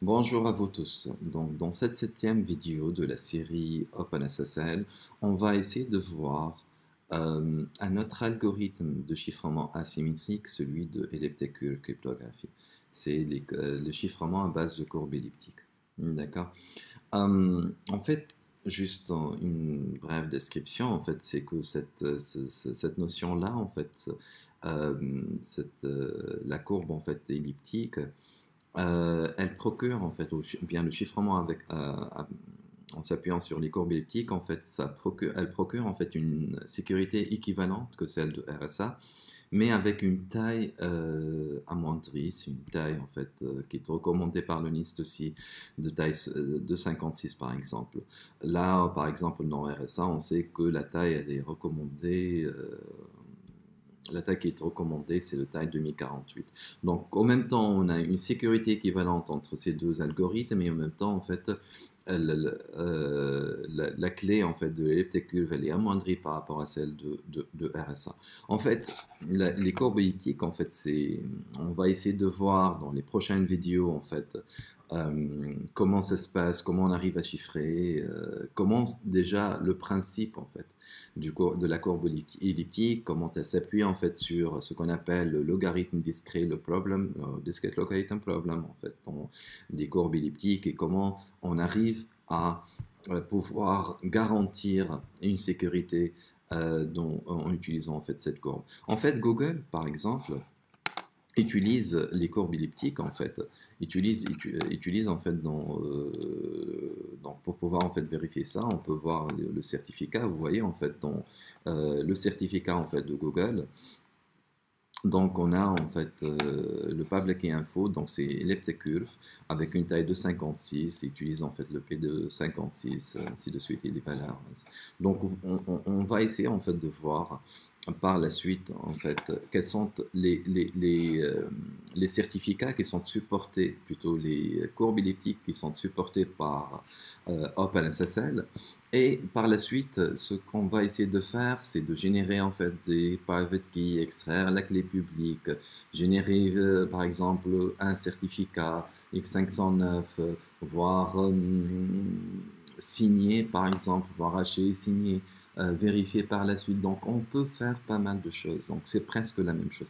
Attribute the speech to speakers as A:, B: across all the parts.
A: Bonjour à vous tous. Donc, dans cette septième vidéo de la série OpenSSL, on va essayer de voir un autre algorithme de chiffrement asymétrique, celui de elliptic curve cryptographie. C'est le chiffrement à base de courbes elliptiques. D'accord. En fait, juste une brève description, en fait, c'est que cette notion-là, en fait, la courbe en fait elliptique, elle procure en fait, bien le chiffrement en s'appuyant sur les courbes elliptiques, en fait, elle procure en fait une sécurité équivalente que celle de RSA, mais avec une taille amoindrie, c'est une taille en fait qui est recommandée par le NIST aussi, de taille de 56 par exemple. Là, par exemple, dans RSA, on sait que la taille elle est recommandée. La taille qui est recommandée, c'est le taille 2048. Donc, en même temps, on a une sécurité équivalente entre ces deux algorithmes, et en même temps, en fait, la clé en fait de l'elliptic curve elle est amoindrie par rapport à celle de RSA. En fait, les courbes elliptiques, en fait, on va essayer de voir dans les prochaines vidéos en fait comment ça se passe, comment on arrive à chiffrer, comment déjà le principe en fait de la courbe elliptique, comment elle s'appuie en fait sur ce qu'on appelle le logarithme discret, le problem, discrete logarithm problem en fait, des courbes elliptiques, et comment on arrive à pouvoir garantir une sécurité en utilisant en fait cette courbe. En fait, Google, par exemple, utilise les courbes elliptiques en fait, utilise en fait pour pouvoir en fait vérifier ça, on peut voir le certificat, vous voyez en fait dans le certificat en fait de Google. Donc, on a en fait le public info, donc c'est elliptic curve avec une taille de 56, utilise en fait le P de 56, ainsi de suite, et les valeurs. Donc, on va essayer en fait de voir par la suite en fait quels sont les certificats qui sont supportés, plutôt les courbes elliptiques qui sont supportées par OpenSSL. Et par la suite, ce qu'on va essayer de faire, c'est de générer en fait des private keys, extraire la clé publique, générer par exemple un certificat X509, voire signer par exemple, voire hacher, signer, vérifier par la suite. Donc on peut faire pas mal de choses. Donc c'est presque la même chose.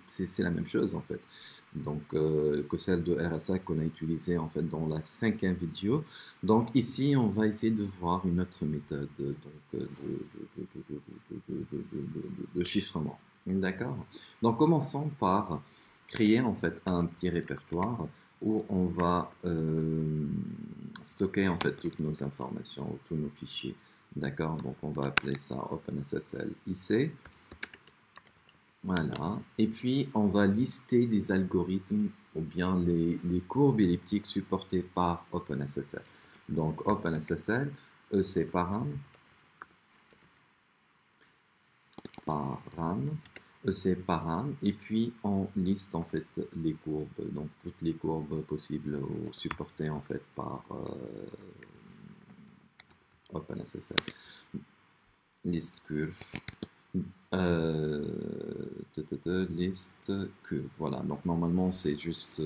A: C'est la même chose en fait. Donc que celle de RSA qu'on a utilisée en fait dans la cinquième vidéo. Donc ici, on va essayer de voir une autre méthode de chiffrement. D'accord? Donc commençons par créer en fait un petit répertoire où on va stocker en fait toutes nos informations, tous nos fichiers. D'accord? Donc on va appeler ça OpenSSL IC. Voilà. Et puis on va lister les algorithmes ou bien les courbes elliptiques supportées par OpenSSL. Donc OpenSSL, EC param, EC param, et puis on liste en fait les courbes, donc toutes les courbes possibles ou supportées en fait par OpenSSL. Liste curve. Liste curve. Voilà, donc normalement c'est juste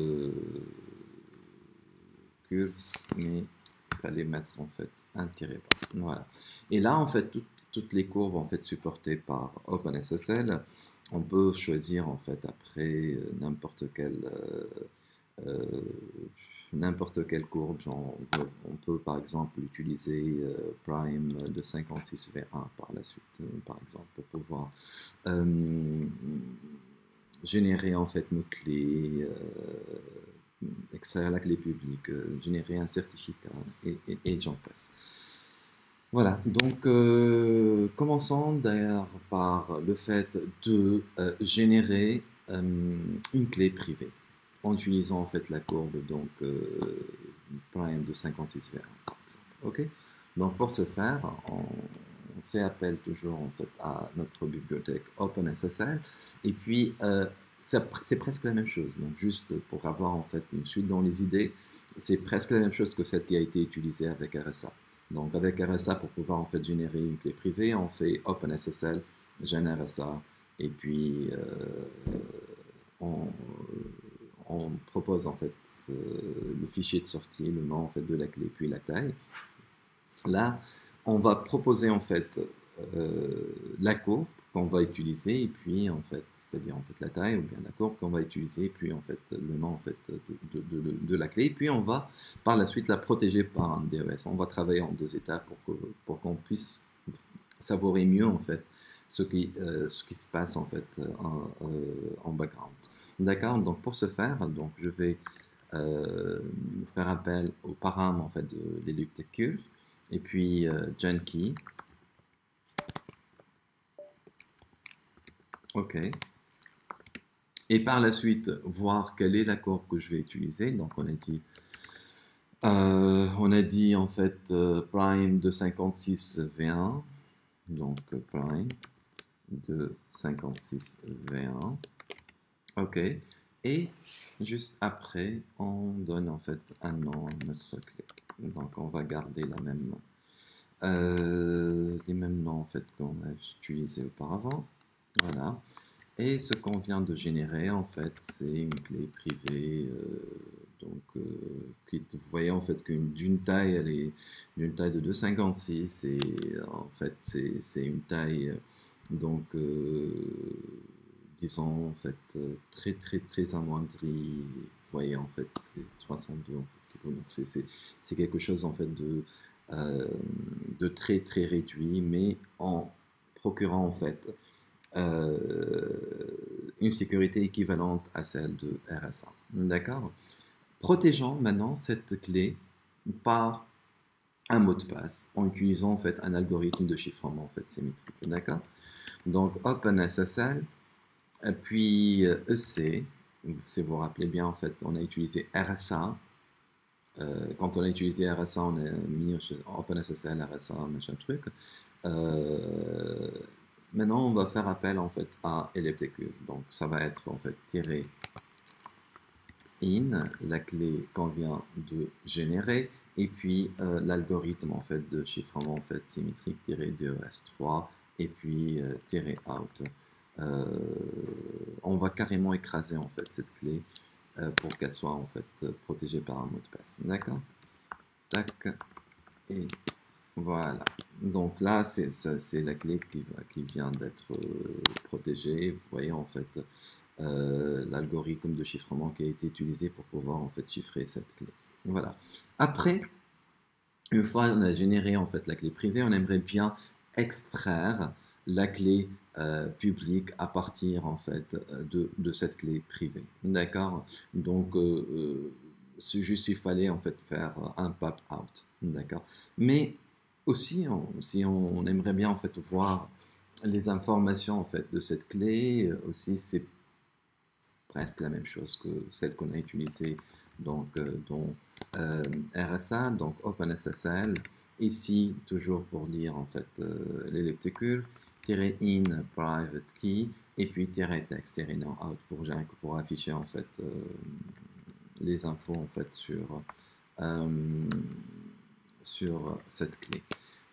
A: curves, mais il fallait mettre en fait un tiret bas. Voilà. Et là en fait toutes les courbes en fait supportées par OpenSSL, on peut choisir en fait après euh, n'importe quelle courbe. Genre, on peut par exemple utiliser prime de 56V1 par la suite, par exemple, pour pouvoir euh, générer en fait nos clés, extraire la clé publique, générer un certificat, et j'en passe. Voilà, donc commençons d'ailleurs par le fait de générer une clé privée en utilisant en fait la courbe donc prime de 56 vers 1 par exemple. Ok, donc pour ce faire, on fait appel toujours en fait à notre bibliothèque OpenSSL, et puis c'est presque la même chose. Donc juste pour avoir en fait une suite dans les idées, c'est presque la même chose que celle qui a été utilisée avec RSA. Donc avec RSA, pour pouvoir en fait générer une clé privée, on fait OpenSSL, génère RSA, et puis on, on propose en fait le fichier de sortie, le nom en fait de la clé, puis la taille. Là, on va proposer en fait la courbe qu'on va utiliser et puis en fait, c'est-à-dire en fait la taille ou bien la courbe qu'on va utiliser et puis en fait le nom en fait de la clé. Et puis on va par la suite la protéger par un DES. On va travailler en deux étapes pour qu'on puisse savourer mieux en fait ce qui se passe en fait en background. D'accord. Donc pour ce faire, donc je vais faire appel au param en fait de l'elliptic curve et puis GenKey. OK. Et par la suite, voir quelle est la courbe que je vais utiliser. Donc on a dit en fait prime de 56 V1. Donc prime de 56 V1. OK. Et juste après, on donne en fait un nom à notre clé. Donc on va garder les mêmes noms en fait qu'on a utilisés auparavant. Voilà. Et ce qu'on vient de générer en fait, c'est une clé privée. Vous voyez en fait d'une taille, elle est d'une taille de 2,56 et en fait c'est une taille donc disons en fait très amoindrie. Vous voyez en fait c'est 302 en fait, donc c'est quelque chose en fait de très réduit, mais en procurant en fait une sécurité équivalente à celle de RSA. D'accord? Protégeons maintenant cette clé par un mot de passe en utilisant en fait un algorithme de chiffrement en fait symétrique. D'accord? Donc OpenSSL, puis EC. Si vous vous rappelez bien, en fait, on a utilisé RSA. Quand on a utilisé RSA, on a mis OpenSSL, RSA, machin truc. Maintenant, on va faire appel en fait à elliptic curve. Donc, ça va être en fait tirer in, la clé qu'on vient de générer, et puis l'algorithme en fait de chiffrement en fait symétrique tirer DES3 et puis tirer out. On va carrément écraser en fait cette clé pour qu'elle soit en fait protégée par un mot de passe. D'accord? Tac. Et voilà. Donc là, c'est la clé qui vient d'être protégée. Vous voyez en fait l'algorithme de chiffrement qui a été utilisé pour pouvoir en fait chiffrer cette clé. Voilà. Après, une fois on a généré en fait la clé privée, on aimerait bien extraire la clé publique à partir en fait de cette clé privée. D'accord? Donc c'est juste il fallait en fait faire un pop out. D'accord? Mais aussi, si on aimerait bien en fait voir les informations en fait de cette clé, aussi c'est presque la même chose que celle qu'on a utilisée donc, dans RSA, donc OpenSSL. Ici, toujours pour dire en fait l'elliptic curve, -in private key, et puis -text, -no out pour afficher en fait les infos en fait sur cette clé.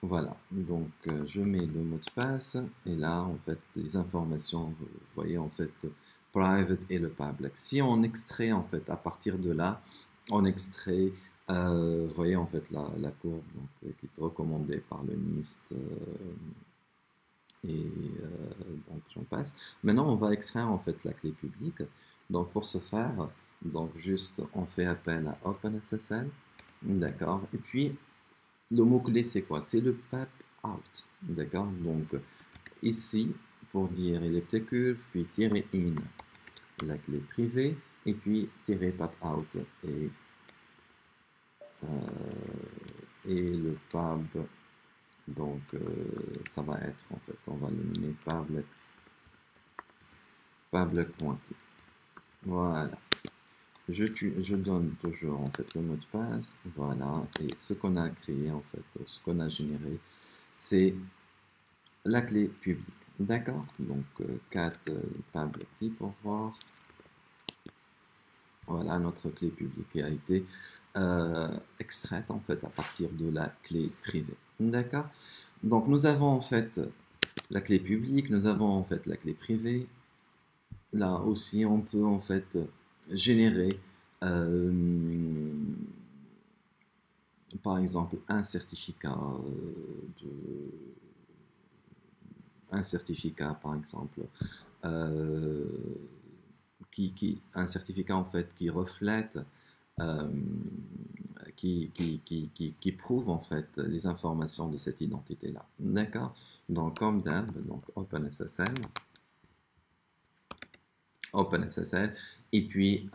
A: Voilà, donc je mets le mot de passe et là en fait les informations, vous voyez en fait le private et le public. Si on extrait en fait à partir de là, on extrait, vous voyez en fait la courbe donc, qui est recommandée par le NIST et donc j'en passe. Maintenant on va extraire en fait la clé publique. Donc pour ce faire, donc juste on fait appel à OpenSSL, d'accord, et puis le mot-clé, c'est quoi? C'est le pop out. D'accord? Donc, ici, pour dire elliptic curve, puis tirer in, la clé privée, et puis tirer pop out. Et le pub, donc, ça va être, en fait, on va le nommer public.key. Voilà. Je donne toujours en fait le mot de passe, voilà, et ce qu'on a créé en fait, ce qu'on a généré, c'est la clé publique, d'accord? Donc 4 public key pour voir, voilà notre clé publique qui a été extraite en fait à partir de la clé privée, d'accord? Donc nous avons en fait la clé publique, nous avons en fait la clé privée. Là aussi, on peut en fait générer par exemple un certificat par exemple euh, un certificat en fait qui reflète euh, qui prouve en fait les informations de cette identité là, d'accord. Donc comme d'hab, donc OpenSSL et puis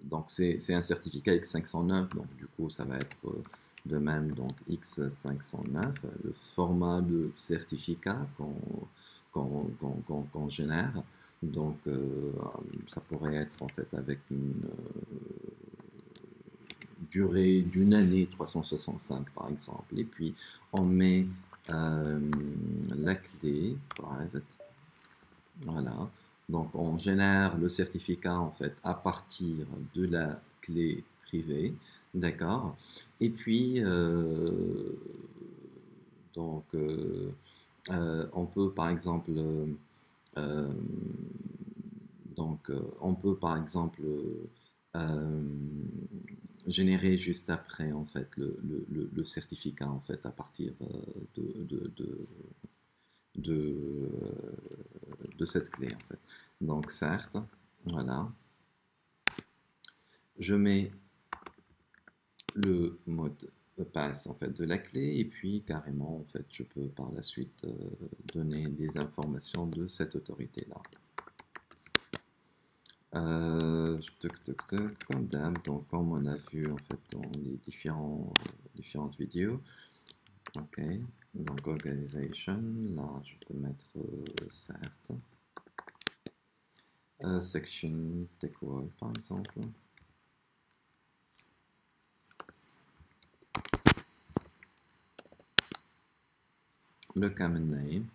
A: donc c'est un certificat X509, donc du coup ça va être de même donc X509, le format de certificat qu'on génère. Donc ça pourrait être en fait avec une durée d'une année 365 par exemple. Et puis on met la clé private. Voilà. Donc on génère le certificat en fait à partir de la clé privée. D'accord. Et puis donc on peut par exemple euh, on peut par exemple euh, générer juste après en fait le certificat en fait à partir de, de cette clé en fait. Donc certes, voilà, je mets le mode passe en fait de la clé et puis carrément en fait je peux par la suite donner des informations de cette autorité là. Comme d'hab, donc comme on a vu en fait dans les différentes vidéos. Ok, donc organization, là je peux mettre certes. Section tech world par exemple. Le common name.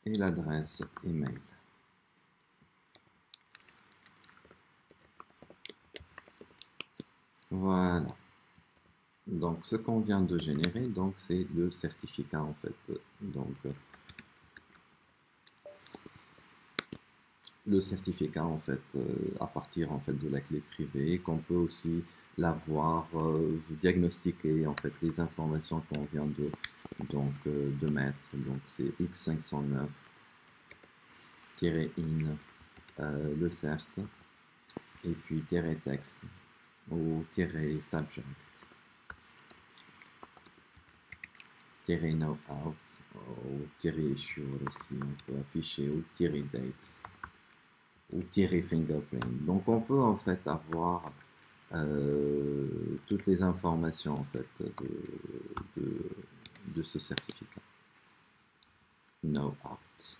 A: Et l'adresse email. Voilà. Donc ce qu'on vient de générer, donc c'est le certificat en fait. Donc le certificat en fait à partir en fait de la clé privée qu'on peut aussi l'avoir diagnostiquer en fait les informations qu'on vient de mettre. Donc c'est X509 in le cert et puis texte ou subject no out ou issue aussi on peut afficher ou dates ou fingerprint. Donc on peut en fait avoir toutes les informations en fait de ce certificat. No out.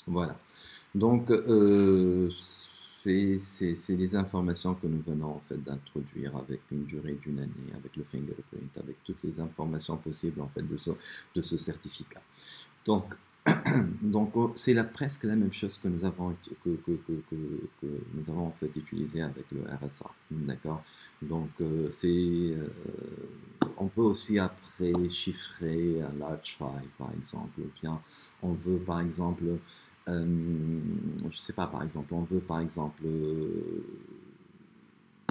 A: Voilà. Donc c'est les informations que nous venons en fait d'introduire avec une durée d'une année, avec le fingerprint, avec toutes les informations possibles en fait de ce certificat. Donc donc c'est presque la même chose que nous avons que nous avons en fait utilisé avec le RSA, d'accord. Donc on peut aussi après chiffrer un large file par exemple, ou bien on veut par exemple je sais pas, par exemple on veut par exemple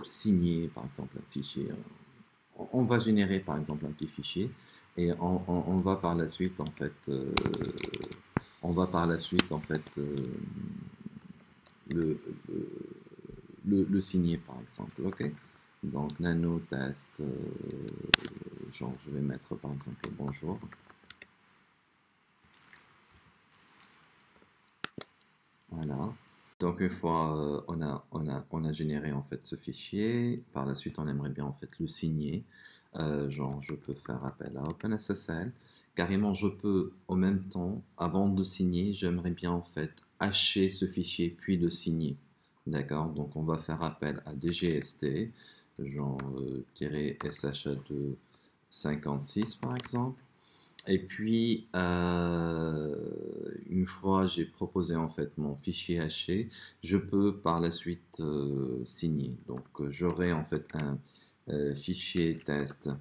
A: signer par exemple un fichier. On va générer par exemple un petit fichier et on va par la suite en fait le, le signer par exemple, ok. Donc nano test genre je vais mettre par exemple bonjour. Voilà. Donc une fois on a généré en fait ce fichier, par la suite on aimerait bien en fait le signer. Genre je peux faire appel à OpenSSL. Carrément je peux en même temps, avant de signer, j'aimerais bien en fait hacher ce fichier puis le signer. D'accord? Donc on va faire appel à DGST, genre -SHA2 56 par exemple. Et puis, une fois j'ai proposé en fait mon fichier haché, je peux par la suite signer. Donc, j'aurai en fait un fichier test.sign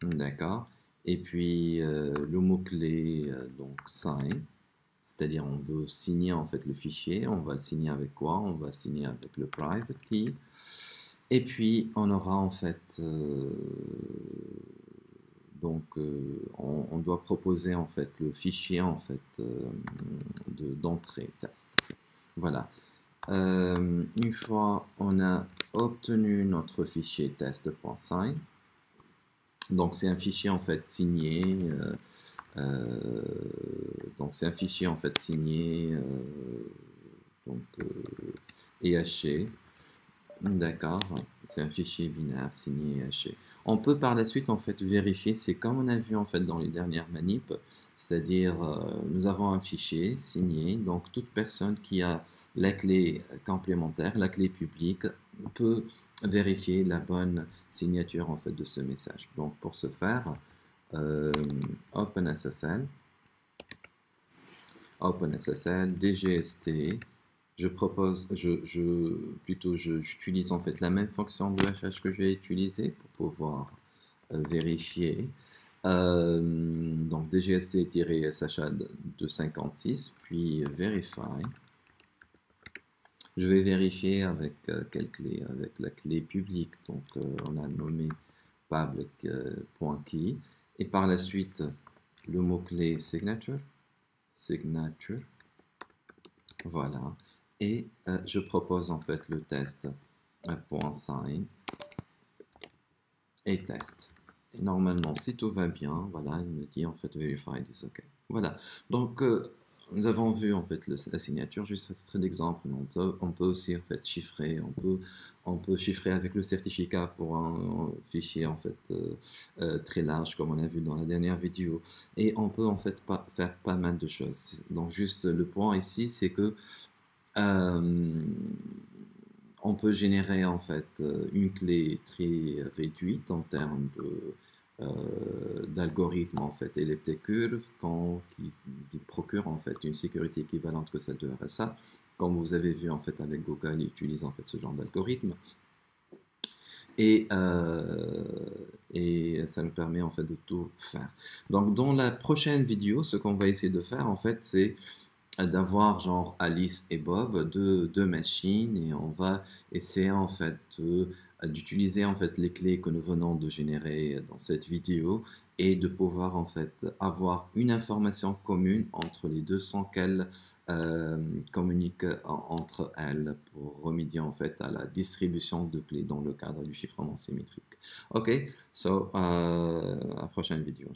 A: D'accord. Et puis le mot-clé, donc sign, c'est-à-dire on veut signer en fait le fichier. On va le signer avec quoi? On va signer avec le private key. Et puis on aura en fait on doit proposer en fait le fichier en fait d'entrée test. Voilà. Une fois on a obtenu notre fichier test.sign, donc c'est un fichier en fait signé. Donc c'est un fichier en fait signé et haché. D'accord, c'est un fichier binaire signé et haché. On peut par la suite en fait vérifier, c'est comme on a vu en fait dans les dernières manips, c'est-à-dire nous avons un fichier signé, donc toute personne qui a la clé complémentaire, la clé publique, peut vérifier la bonne signature en fait de ce message. Donc pour ce faire, OpenSSL, DGST, j'utilise en fait la même fonction de hachage que j'ai utilisée pour pouvoir vérifier. Donc DGST-SHA-256, puis verify. Je vais vérifier avec quelle clé? Avec la clé publique. Donc on a nommé public.key. Et par la suite, le mot-clé signature. Voilà. Et je propose en fait le test .sign et test. Et normalement, si tout va bien, voilà, il me dit en fait verified is OK. Voilà. Donc nous avons vu en fait la signature, juste à titre d'exemple. On peut aussi en fait chiffrer, on peut chiffrer avec le certificat pour un fichier en fait très large comme on a vu dans la dernière vidéo. Et on peut en fait faire pas mal de choses. Donc juste le point ici, c'est que on peut générer en fait une clé très réduite en termes d'algorithme en fait elliptic curve qui procure en fait une sécurité équivalente que celle de RSA. Comme vous avez vu en fait avec Google, ils utilisent en fait ce genre d'algorithme. Et ça nous permet en fait de tout faire. Donc dans la prochaine vidéo, ce qu'on va essayer de faire en fait, c'est d'avoir genre Alice et Bob, deux machines, et on va essayer en fait d'utiliser en fait les clés que nous venons de générer dans cette vidéo et de pouvoir en fait avoir une information commune entre les deux sans qu'elles communiquent entre elles pour remédier en fait à la distribution de clés dans le cadre du chiffrement symétrique. Ok, so à la prochaine vidéo.